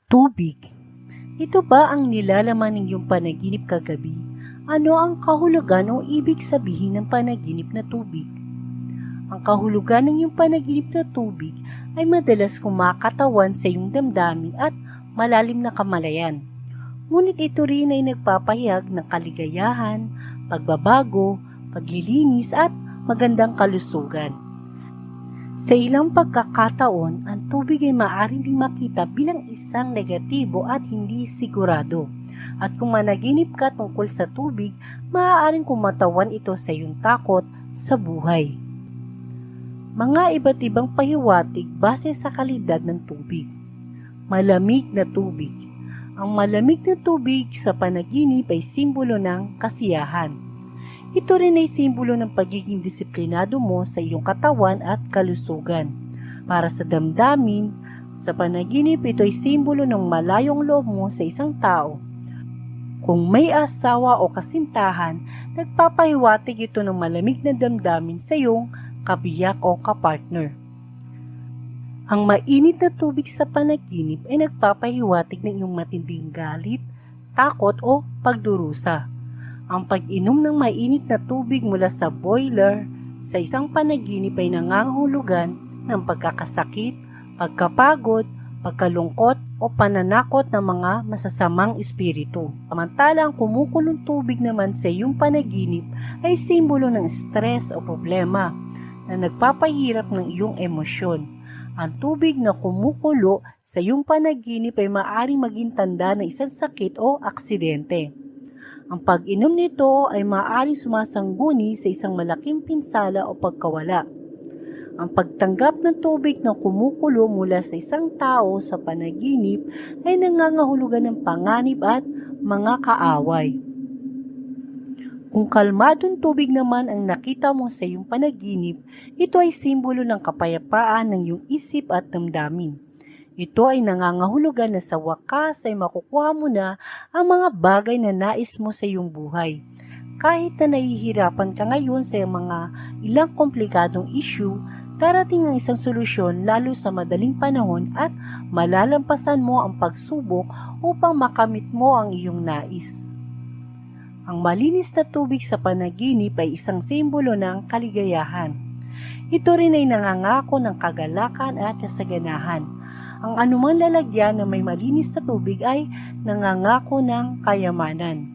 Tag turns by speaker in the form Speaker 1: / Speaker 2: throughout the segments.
Speaker 1: Tubig. Ito ba ang nilalaman ng iyong panaginip kagabi? Ano ang kahulugan o ibig sabihin ng panaginip na tubig? Ang kahulugan ng iyong panaginip na tubig ay madalas kumakatawan sa iyong damdamin at malalim na kamalayan. Ngunit ito rin ay nagpapahayag ng kaligayahan, pagbabago, paglilinis at magandang kalusugan. Sa ilang pagkakataon, ang tubig ay maaaring ding makita bilang isang negatibo at hindi sigurado. At kung managinip ka tungkol sa tubig, maaaring kumatawan ito sa iyong takot sa buhay. Mga iba't ibang pahiwatig base sa kalidad ng tubig. Malamig na tubig. Ang malamig na tubig sa panaginip ay simbolo ng kasiyahan. Ito rin ay simbolo ng pagiging disiplinado mo sa iyong katawan at kalusugan. Para sa damdamin, sa panaginip ito ay simbolo ng malayong loob mo sa isang tao. Kung may asawa o kasintahan, nagpapahiwatig ito ng malamig na damdamin sa iyong kabiyak o kapartner. Ang mainit na tubig sa panaginip ay nagpapahiwatig ng iyong matinding galit, takot o pagdurusa. Ang pag-inom ng mainit na tubig mula sa boiler sa isang panaginip ay nangangahulugan ng pagkakasakit, pagkapagod, pagkalungkot o pananakot ng mga masasamang espiritu. Samantala ang kumukulong tubig naman sa iyong panaginip ay simbolo ng stress o problema na nagpapahirap ng iyong emosyon. Ang tubig na kumukulo sa iyong panaginip ay maaaring maging tanda ng isang sakit o aksidente. Ang pag-inom nito ay maaaring sumasangguni sa isang malaking pinsala o pagkawala. Ang pagtanggap ng tubig na kumukulo mula sa isang tao sa panaginip ay nangangahulugan ng panganib at mga kaaway. Kung kalmadong tubig naman ang nakita mo sa iyong panaginip, ito ay simbolo ng kapayapaan ng iyong isip at damdamin. Ito ay nangangahulugan na sa wakas ay makukuha mo na ang mga bagay na nais mo sa iyong buhay. Kahit na nahihirapan ka ngayon sa mga ilang komplikadong issue, darating ang isang solusyon lalo sa madaling panahon at malalampasan mo ang pagsubok upang makamit mo ang iyong nais. Ang malinis na tubig sa panaginip ay isang simbolo ng kaligayahan. Ito rin ay nangangako ng kagalakan at kasaganahan. Ang anumang lalagyan na may malinis na tubig ay nangangako ng kayamanan.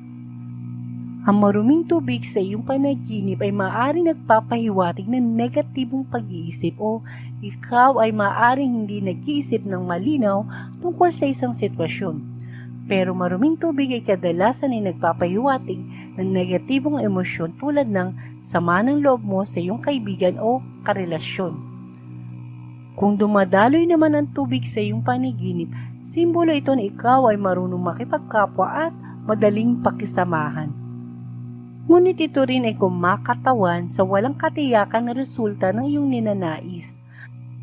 Speaker 1: Ang maruming tubig sa iyong panaginip ay maaaring nagpapahiwatig ng negatibong pag-iisip o ikaw ay maaaring hindi nag-iisip ng malinaw tungkol sa isang sitwasyon. Pero maruming tubig ay kadalasan ay nagpapahiwatig ng negatibong emosyon tulad ng sama ng loob mo sa iyong kaibigan o karelasyon. Kung dumadaloy naman ang tubig sa iyong panaginip, simbolo ito na ikaw ay marunong makipagkapwa at madaling pakisamahan. Ngunit ito rin ay kumakatawan sa walang katiyakan na resulta ng iyong ninanais.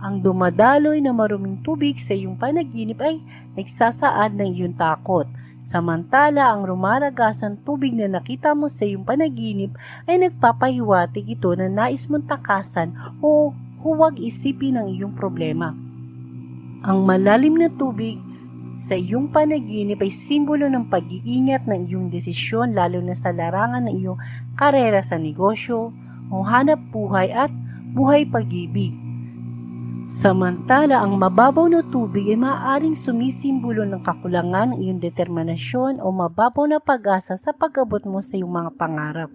Speaker 1: Ang dumadaloy na maruming tubig sa iyong panaginip ay nagsasaad ng iyong takot. Samantala, ang rumaragasang tubig na nakita mo sa iyong panaginip ay nagpapahiwatig ito na nais mong takasan o huwag isipin ang iyong problema. Ang malalim na tubig sa iyong panaginip ay simbolo ng pag-iingat ng iyong desisyon lalo na sa larangan ng iyong karera sa negosyo, o hanap buhay at buhay pag-ibig. Samantala, ang mababaw na tubig ay maaaring sumisimbolo ng kakulangan ng iyong determinasyon o mababaw na pag-asa sa pag-abot mo sa iyong mga pangarap.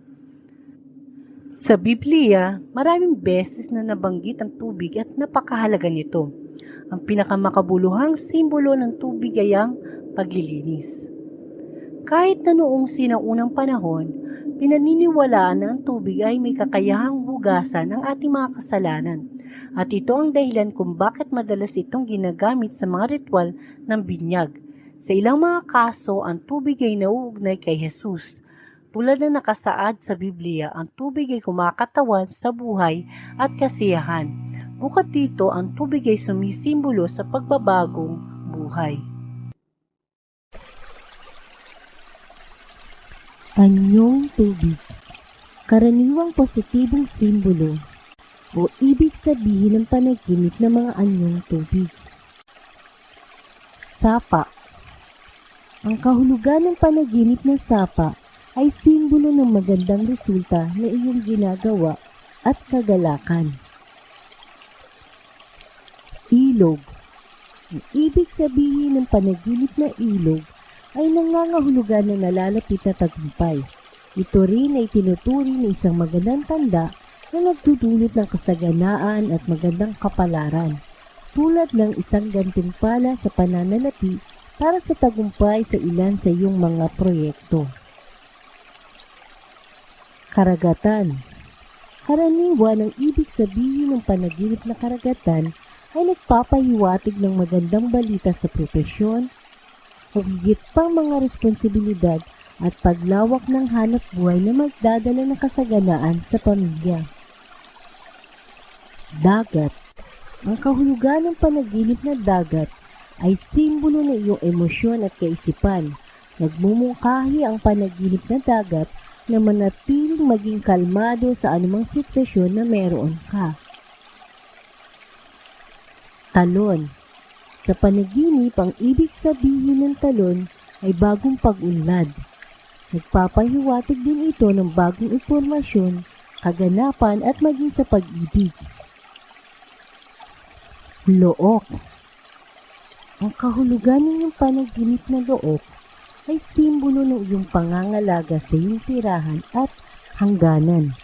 Speaker 1: Sa Biblia, maraming beses na nabanggit ang tubig at napakahalaga nito. Ang pinakamakabuluhang simbolo ng tubig ay ang paglilinis. Kahit na noong sinaunang panahon, pinaniniwalaan na ang tubig ay may kakayahang hugasan ang ating mga kasalanan. At ito ang dahilan kung bakit madalas itong ginagamit sa mga ritual ng binyag. Sa ilang mga kaso, ang tubig ay nauugnay kay Jesus. Tulad na nakasaad sa Biblia, ang tubig ay kumakatawan sa buhay at kasiyahan. Bukod dito, ang tubig ay sumisimbolo sa pagbabagong buhay.
Speaker 2: Anyong tubig. Karaniwang positibong simbolo.
Speaker 1: o ibig sabihin ng panaginip ng mga anyong tubig. Sapa. Ang kahulugan ng panaginip ng sapa ay simbolo ng magandang resulta na iyong ginagawa at kagalakan. Ilog. Ang ibig sabihin ng panaginip na ilog ay nangangahulugan na nalalapit na tagumpay. Ito rin ay tinuturing na isang magandang tanda na nagdudulot ng kasaganaan at magandang kapalaran, tulad ng isang gantimpala sa pananalapi para sa tagumpay sa ilan sa iyong mga proyekto. Karagatan. Karaniwan ang ibig sabihin ng panaginip na karagatan ay nagpapahiwatig ng magandang balita sa propesyon, o higit pang mga responsibilidad at paglawak ng hanap buhay na magdadala ng kasaganaan sa pamilya. Dagat. Ang kahulugan ng panaginip na dagat ay simbolo ng iyong emosyon at kaisipan. Nagmumungkahi ang panaginip na dagat na manatiling maging kalmado sa anumang sitwasyon na meron ka. Talon. Sa panaginip, ang ibig sabihin ng talon ay bagong pag-unlad. Nagpapahiwatig din ito ng bagong impormasyon, kaganapan at maging sa pag-ibig. Look. Ang kahulugan ng iyong panaginip na look ay simbolo ng iyong pangangalaga sa iyong tirahan at hangganan.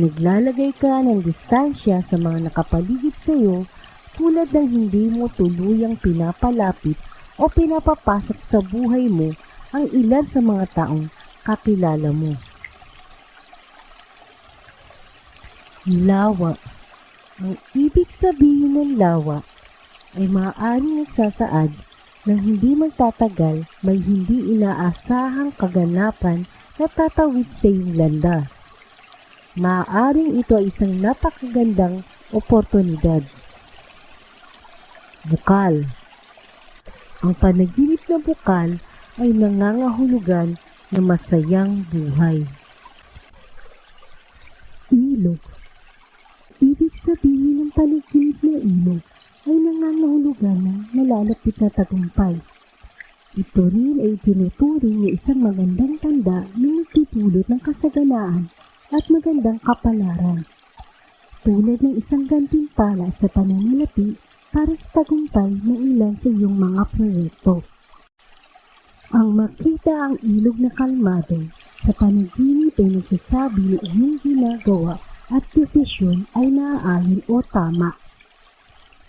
Speaker 1: Naglalagay ka ng distansya sa mga nakapaligid sa iyo tulad ng hindi mo tuluyang pinapalapit o pinapapasok sa buhay mo ang ilan sa mga taong kakilala mo. Lawa. Ang ibig sabihin ng lawa ay maaaring nagsasaad ng hindi magtatagal may hindi inaasahang kaganapan na tatawid sa iyong landas. Maaaring ito ay isang napakagandang oportunidad. Bukal. Ang panaginip na bukal ay nangangahulugan na masayang buhay. Ilog. Ibig sabihin ng panaginip na ilog ay nangangahulugan ng nalalapit na tagumpay. Ito rin ay tinuturing na isang magandang tanda na nagtutulot ng kasaganaan at magandang kapalaran, tulad ng isang gantimpala sa pananalapi para sa tagumpay ng ilan sa iyong mga proyekto. Ang makita ang ilog na kalmado sa panaginip ay nagsasabi na iyong ginagawa at desisyon ay naaayon o tama.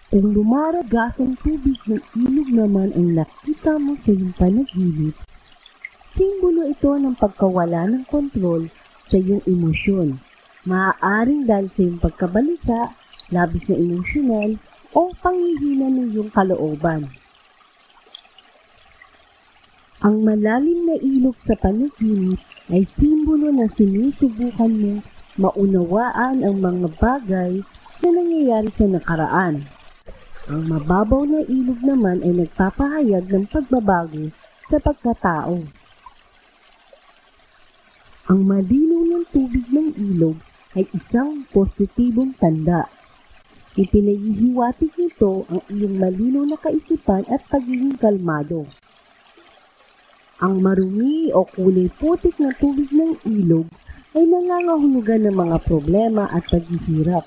Speaker 1: Kung lumaragas ang tubig ng ilog naman ang nakita mo sa iyong panaginip, simbolo ito ng pagkawala ng kontrol sa iyong emosyon. Maaaring dahil sa iyong pagkabalisa, labis na emosyonal, o panghihina ng iyong kalooban. Ang malalim na ilog sa panaginip ay simbolo na sinusubukan mong maunawaan ang mga bagay na nangyayari sa nakaraan. Ang mababaw na ilog naman ay nagpapahayag ng pagbabago sa pagkatao. Ang malinaw ng tubig ng ilog ay isang positibong tanda. Ipinahihiwatig nito ang iyong malinaw na kaisipan at pagiging kalmado. Ang marumi o kulay putik na tubig ng ilog ay nangangahulugan ng mga problema at paghihirap.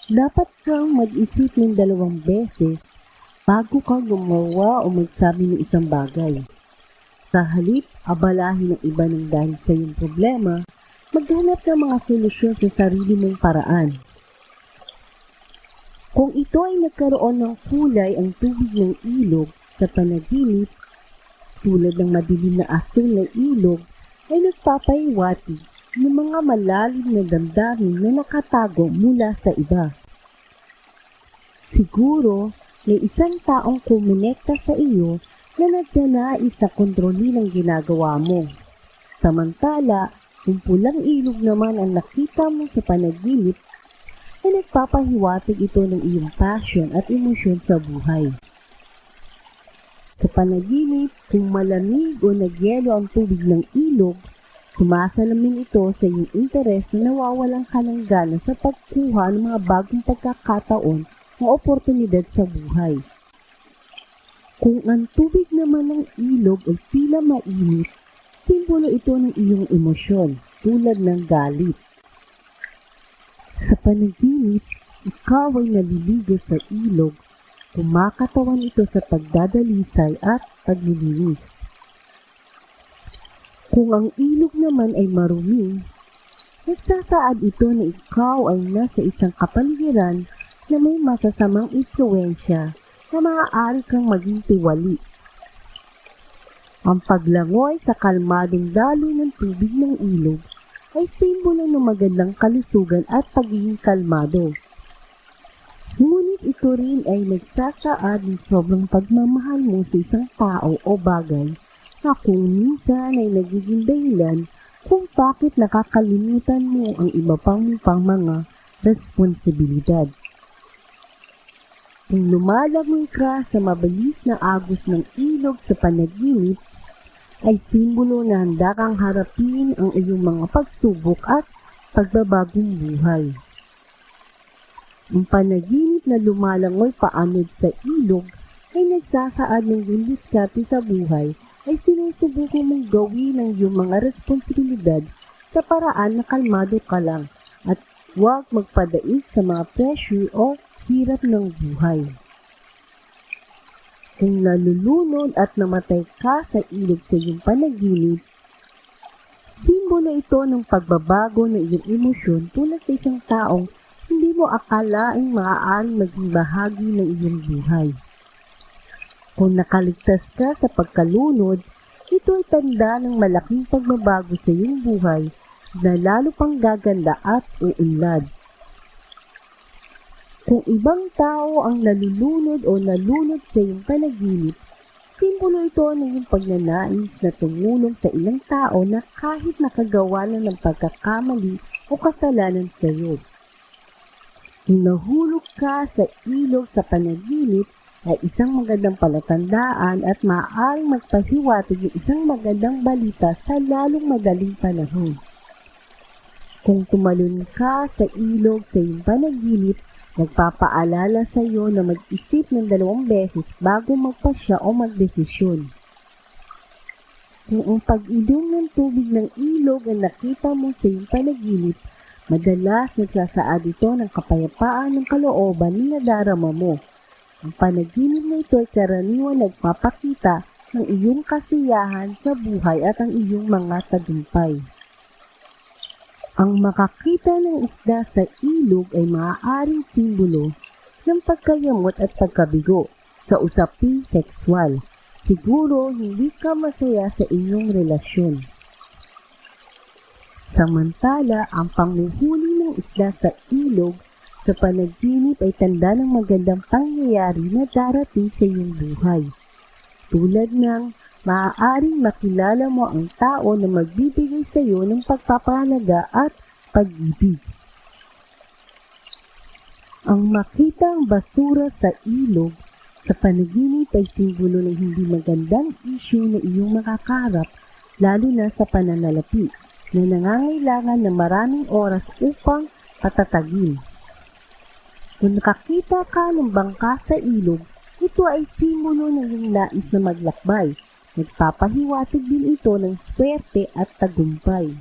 Speaker 1: Dapat kang mag-isip ng 2 beses bago ka gumawa o magsabi ng isang bagay. Sa halip, abalahin ng iba ng dahil sa iyong problema, maghanap ng mga solusyon sa sarili mong paraan. Kung ito ay nagkaroon ng kulay ang tubig ng ilog sa panaginip, tulad ng madilim na asul na ilog, ay nagpapahiwatig ng mga malalim na damdamin na nakatago mula sa iba. Siguro, may isang taong kumonekta sa iyo na nagnanais na kontrolin ang ginagawa mo. Samantala, kung pulang ilog naman ang nakita mo sa panaginip, ay nagpapahiwatig ito ng iyong passion at emosyon sa buhay. Sa panaginip, kung malamig o nagyelo ang tubig ng ilog, Sumasalamin ito sa iyong interes na nawawalan ka ng gana sa pagkuha ng mga bagong pagkakataon o oportunidad sa buhay. Kung ang tubig naman ng ilog ay tila mainit, simbolo ito ng iyong emosyon tulad ng galit. Sa panaginip, ikaw ay naliligo sa ilog, kumakatawan ito sa pagdadalisay at paglilinis. Kung ang ilog naman ay marumi, nagsasaad ito na ikaw ay nasa isang kapaligiran na may masasamang impluwensya na maaari kang maging tiwali. Ang paglangoy sa kalmadong daloy ng tubig ng ilog ay simbolo ng magandang kalusugan at pagiging kalmado. Ngunit ito rin ay nagsasaad ng sobrang pagmamahal mo sa isang tao o bagay na kung minsan ay nagiging dahilan kung bakit nakakalimutan mo ang iba pang mga responsibilidad. Kung lumalangoy ka sa mabilis na agos ng ilog sa panaginip, ay simbolo na handa kang harapin ang iyong mga pagsubok at pagbabagong buhay. Ang panaginip na lumalangoy paanod sa ilog ay nagsasaad ng diskarte sa buhay ay sinusubukan mong gawin ang iyong mga responsibilidad sa paraan na kalmado ka lang at huwag magpadaig sa mga pressure o hirap ng buhay. Kung nalulunod at namatay ka sa ilog sa iyong panaginip, simbolo ito ng pagbabago ng iyong emosyon tulad sa isang taong hindi mo akalaing maaaring maging bahagi ng iyong buhay. Kung nakaligtas ka sa pagkalunod, ito ay tanda ng malaking pagbabago sa iyong buhay na lalo pang gaganda at uunlad. Kung ibang tao ang nalulunod o nalunod sa iyong panaginip, simbolo ito ng iyong pagnanais na tumulong sa ilang tao na kahit nakagawa na ng pagkakamali o kasalanan sa iyo. Kung nahulog ka sa ilog sa panaginip, ay isang magandang palatandaan at maaaring magpahiwatig ng isang magandang balita sa lalong madaling panahon. Kung tumalon ka sa ilog sa iyong panaginip, nagpapaalala sa iyo na mag-isip ng 2 beses bago magpasya o magdesisyon. Kung ang pag-inom ng tubig ng ilog ang nakita mo sa iyong panaginip, madalas nagsasaad ito ng kapayapaan ng kalooban na nadarama mo. Ang panaginip na ito ay karaniwan nagpapakita ng iyong kasiyahan sa buhay at ang iyong mga tagumpay. Ang makakita ng isda sa ilog ay maaaring simbolo ng pagkayamot at pagkabigo sa usaping sexual. Siguro hindi ka masaya sa inyong relasyon. Samantala, ang panghuhuli ng isda sa ilog sa panaginip ay tanda ng magandang pangyayari na darating sa iyong buhay. Tulad ng maaaring makilala mo ang tao na magbibigay sa iyo ng pagpapahalaga at pag-ibig. Ang makita ang basura sa ilog sa panaginip ay simbolo ng hindi magandang issue na iyong makakarap, lalo na sa pananalapi na nangangailangan ng maraming oras upang patatagin. Kung nakakita ka ng bangka sa ilog, ito ay simbolo ng iyong nais na maglakbay. Nagpapahiwatig din ito ng swerte at tagumpay.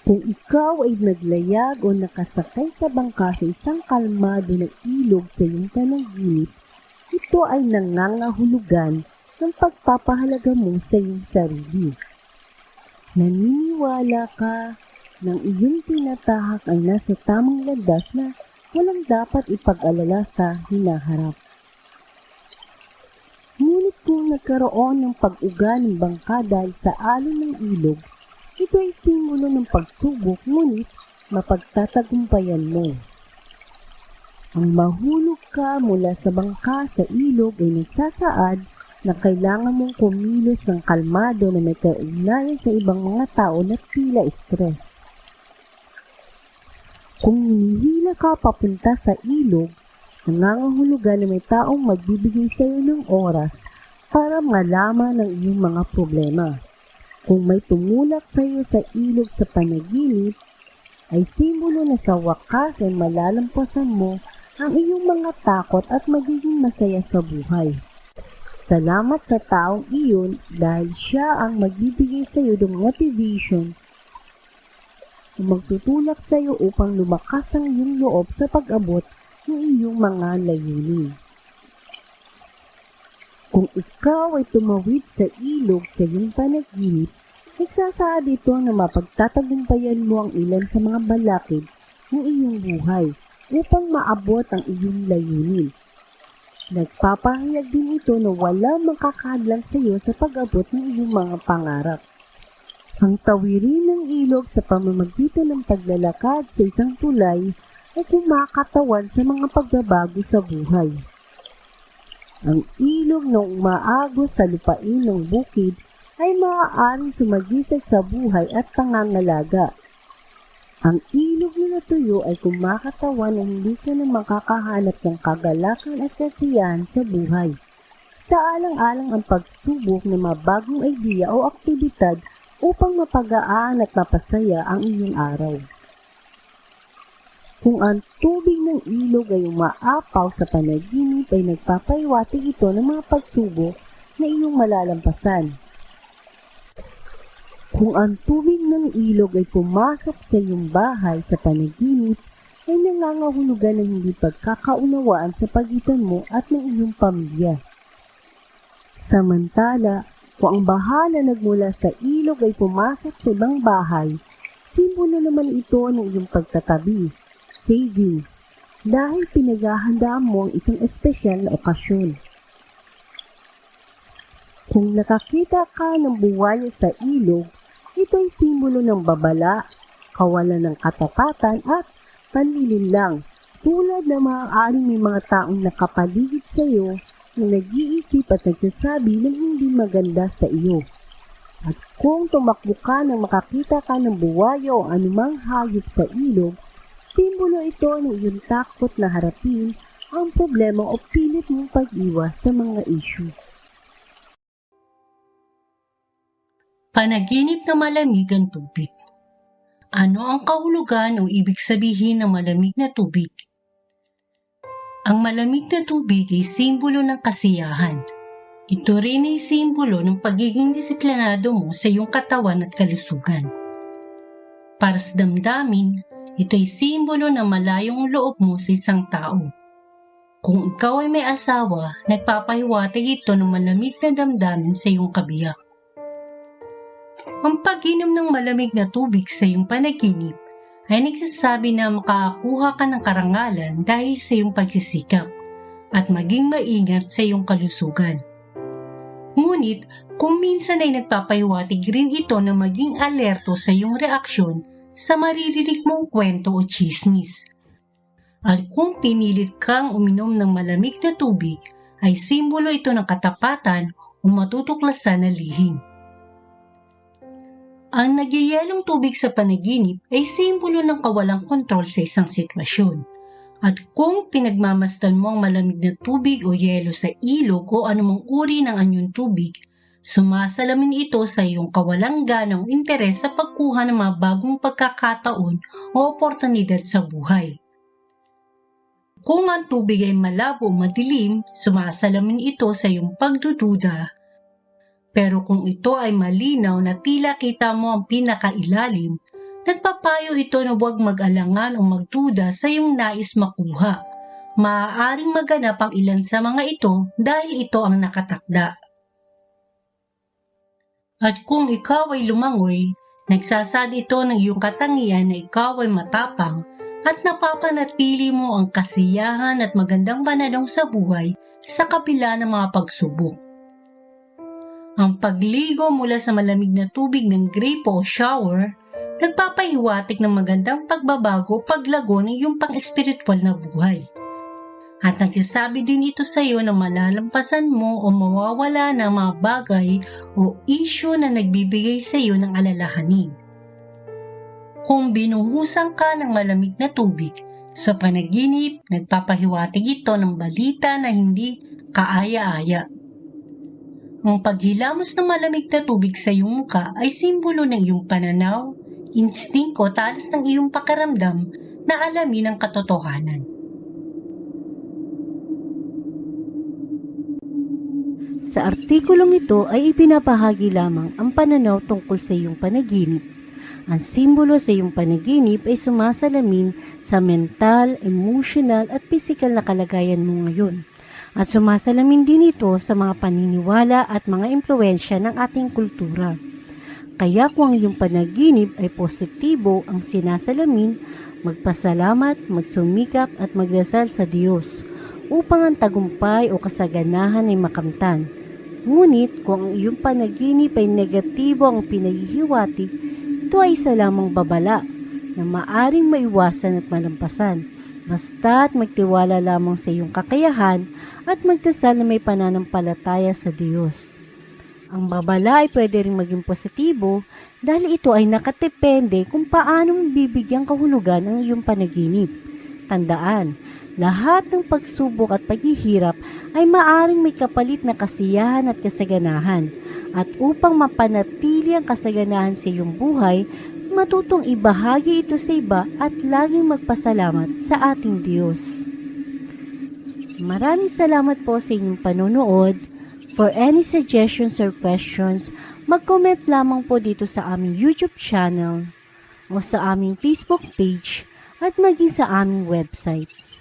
Speaker 1: Kung ikaw ay naglayag o nakasakay sa bangka sa isang kalmado na ilog sa iyong panaginip, ito ay nangangahulugan ng pagpapahalaga mo sa iyong sarili. Naniniwala ka ng iyong tinatahak ay nasa tamang landas na walang dapat ipag-alala sa hinaharap. Ngunit kung nagkaroon ng pag-uga ng bangka dahil sa alon ng ilog, ito ay simbolo ng pagsubok ngunit mapagtatagumpayan mo. Ang mahulog ka mula sa bangka sa ilog ay nagsasaad na kailangan mong kumilos ng kalmado na may kaugnayan sa ibang mga tao na tila stress. Kung hinihila ka papunta sa ilog, nangangahulugan na may taong magbibigay sa iyo ng oras para malaman ang iyong mga problema. Kung may tumulak sa iyo sa ilog sa panaginip, ay simbolo na sa wakas ay malalampasan mo ang iyong mga takot at magiging masaya sa buhay. Salamat sa taong iyon dahil siya ang magbibigay sa iyo ng motivation o magtutulak sa iyo upang lumakas ang iyong loob sa pag-abot ng iyong mga layunin. Kung ikaw ay tumawid sa ilog sa iyong panaginip, nagsasaad ito na mapagtatagumpayan mo ang ilan sa mga balakid ng iyong buhay upang maabot ang iyong layunin. Nagpapahayag din ito na wala makakadlang sa iyo sa pag-abot ng iyong mga pangarap. Ang tawirin ng ilog sa pamamagitan ng paglalakad sa isang tulay ay kumakatawan sa mga pagbabago sa buhay. Ang ilog na umaagos sa lupain ng bukid ay maaaring sumagisag sa buhay at pangangalaga. Ang ilog na natuyo ay kumakatawan na hindi ka na makakahanap ng kagalakan at kasiyahan sa buhay. Sa alang-alang ang pagsubok ng mga bagong idea o aktibidad upang mapagaan at mapasaya ang iyong araw. Kung ang tubig ng ilog ay umaapaw sa panaginip ay nagpapaiwatig ito ng mga pagsubok na iyong malalampasan. Kung ang tubig ng ilog ay pumasok sa iyong bahay sa panaginip, ay nangangahulugan ng hindi pagkakaunawaan sa pagitan mo at ng iyong pamilya. Samantala, kung ang baha na nagmula sa ilog ay pumasok sa ibang bahay, simbolo naman ito ng iyong pagtatabi, savings, dahil pinaghahandaan mo ang isang espesyal na okasyon. Kung nakakita ka ng buwaya sa ilog, ito ay simbolo ng babala, kawalan ng katapatan at panlilinlang, tulad na maaaring may mga taong nakapaligid sa iyo na nag-iisip at nagsasabi ng hindi maganda sa iyo. At kung tumakbo ka nang makakita ka ng buwaya o anumang hayop sa ilog, simbolo ito ng iyong takot na harapin ang problema o pilit mong pag-iwas sa mga issue.
Speaker 2: Panaginip na malamig ang tubig. Ano ang kahulugan o ibig sabihin ng malamig na tubig? Ang malamig na tubig ay simbolo ng kasiyahan. Ito rin ay simbolo ng pagiging disiplinado mo sa iyong katawan at kalusugan. Para sa damdamin, ito ay simbolo ng malayong loob mo sa isang tao. Kung ikaw ay may asawa, nagpapahiwatig ito ng malamig na damdamin sa iyong kabiyak. Ang pag-inom ng malamig na tubig sa iyong panaginip ay nagsasabi na makakuha ka ng karangalan dahil sa iyong pagsisikap at maging maingat sa iyong kalusugan. Ngunit, kung minsan ay nagpapahiwatig rin ito na maging alerto sa iyong reaksyon sa maririnig mong kwento o chismis. At kung pinilit kang uminom ng malamig na tubig, ay simbolo ito ng katapatan o matutuklasan na lihim. Ang nagyayelong tubig sa panaginip ay simbolo ng kawalang kontrol sa isang sitwasyon. At kung pinagmamasdan mo ang malamig na tubig o yelo sa ilog o anumang uri ng anyong tubig, sumasalamin ito sa iyong kawalang ganang interes sa pagkuha ng mga bagong pagkakataon o oportunidad sa buhay. Kung ang tubig ay malabo o madilim, sumasalamin ito sa iyong pagdududa. Pero kung ito ay malinaw na tila kita mo ang pinakailalim, nagpapayo ito na huwag mag-alangan o magduda sa iyong nais makuha. Maaaring maganap ang ilan sa mga ito dahil ito ang nakatakda. At kung ikaw ay lumangoy, nagsasad ito ng iyong katangian na ikaw ay matapang at napapanatili mo ang kasiyahan at magandang pananaw sa buhay sa kabila ng mga pagsubok. Ang pagligo mula sa malamig na tubig ng gripo o shower, nagpapahiwatig ng magandang pagbabago paglago ng iyong pang-espiritual na buhay. At nagsasabi din ito sa iyo na malalampasan mo o mawawala ng mga bagay o isyu na nagbibigay sa iyo ng alalahanin. Kung binuhusan ka ng malamig na tubig, sa panaginip, nagpapahiwatig ito ng balita na hindi kaaya-aya. Ang paghilamos ng malamig na tubig sa iyong muka ay simbolo ng iyong pananaw, instinko talas ng iyong pakiramdam na alamin ang katotohanan.
Speaker 1: Sa artikulong ito ay ibinabahagi lamang ang pananaw tungkol sa iyong panaginip. Ang simbolo sa iyong panaginip ay sumasalamin sa mental, emotional at physical na kalagayan mo ngayon. At sumasalamin din ito sa mga paniniwala at mga impluensya ng ating kultura. Kaya kung ang iyong panaginip ay positibo ang sinasalamin, magpasalamat, magsumikap at magdasal sa Diyos upang ang tagumpay o kasaganahan ay makamtan. Ngunit kung ang iyong panaginip ay negatibo ang pinaghihiwatig, ito ay isa lamang babala na maaring maiwasan at malampasan. Basta't magtiwala lamang sa iyong kakayahan at magdasal na may pananampalataya sa Diyos. Ang babala ay pwede rin maging positibo dahil ito ay nakatepende kung paano bibigyang kahulugan ang iyong panaginip. Tandaan, lahat ng pagsubok at paghihirap ay maaring may kapalit na kasiyahan at kasaganahan. At upang mapanatili ang kasaganahan sa iyong buhay, matutong ibahagi ito sa iba at laging magpasalamat sa ating Diyos. Maraming salamat po sa inyong panonood. For any suggestions or questions, mag-comment lamang po dito sa aming YouTube channel o sa aming Facebook page at maging sa aming website.